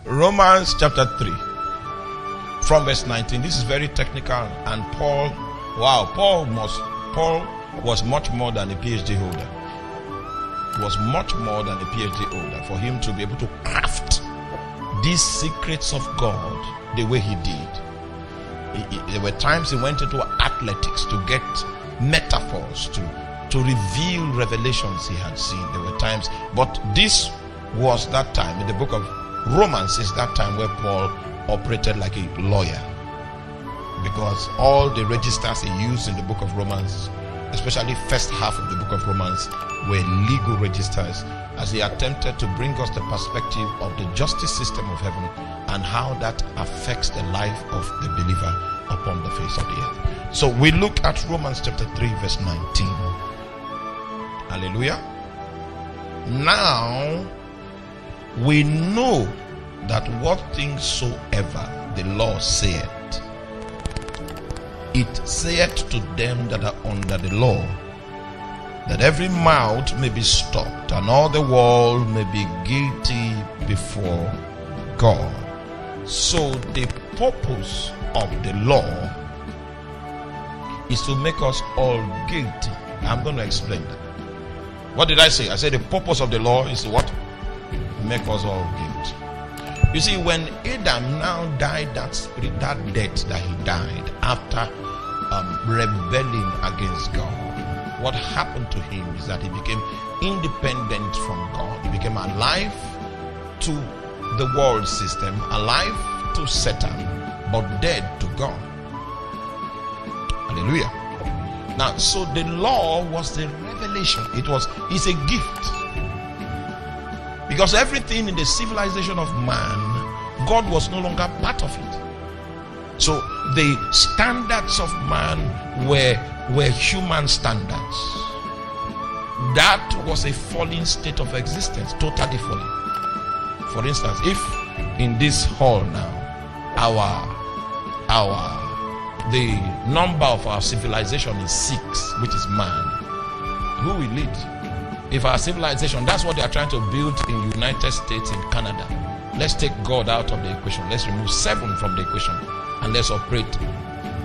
Romans chapter 3 from verse 19. This is very technical, and Paul was much more than a PhD holder. He was much more than a PhD holder for him to be able to craft these secrets of God the way he did. There were times he went into athletics to get metaphors, to reveal revelations he had seen. There were times, but this was that time. In the book of Romans is that time where Paul operated like a lawyer, because all the registers he used in the book of Romans, especially first half of the book of Romans, were legal registers, as he attempted to bring us the perspective of the justice system of heaven and how that affects the life of the believer upon the face of the earth. So we look at Romans chapter 3 verse 19. Hallelujah. Now we know that what things soever the law saith, it saith to them that are under the law, that every mouth may be stopped and all the world may be guilty before God. So the purpose of the law is to make us all guilty. I'm going to explain that. What did I say? I said the purpose of the law is to what? Make us all guilty. You see, when Adam now died that death that he died after rebelling against God, what happened to him is that he became independent from God. He became alive to the world system, alive to Satan, but dead to God. Hallelujah. Now, so the law was the revelation. It's a gift. Because everything in the civilization of man, God was no longer part of it. So the standards of man were human standards. That was a fallen state of existence, totally fallen. For instance, if in this hall now, the number of our civilization is 6, which is man, who will lead? If our civilization, that's what they are trying to build in United States, in Canada. Let's take God out of the equation. Let's remove 7 from the equation and let's operate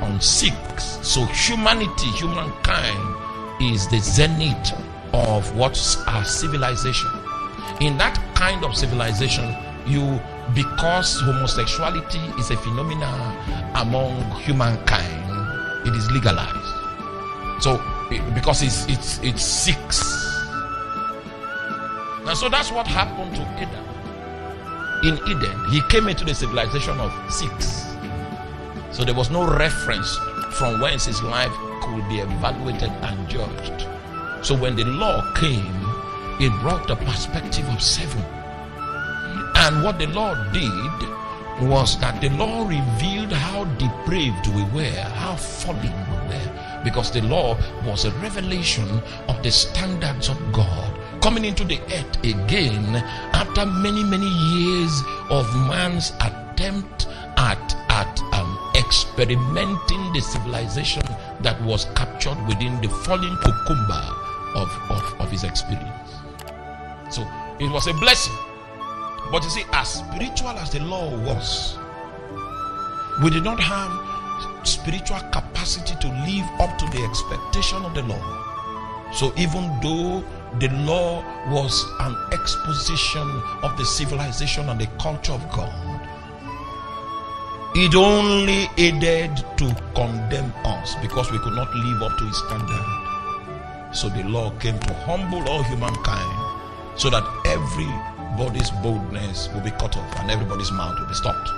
on 6. So humankind is the zenith of what's our civilization. In that kind of civilization, because homosexuality is a phenomenon among humankind, it is legalized. So because it's 6. And so that's what happened to Adam. In Eden, he came into the civilization of 6. So there was no reference from whence his life could be evaluated and judged. So when the law came, it brought the perspective of 7. And what the law did was that the law revealed how depraved we were, how fallen we were, because the law was a revelation of the standards of God coming into the earth again after many years of man's attempt at experimenting the civilization that was captured within the fallen cucumber of his experience. So it was a blessing. But you see, as spiritual as the law was, we did not have spiritual capacity to live up to the expectation of the law. So even though the law was an exposition of the civilization and the culture of God, it only aided to condemn us because we could not live up to his standard. So the law came to humble all humankind so that everybody's boldness will be cut off and everybody's mouth will be stopped.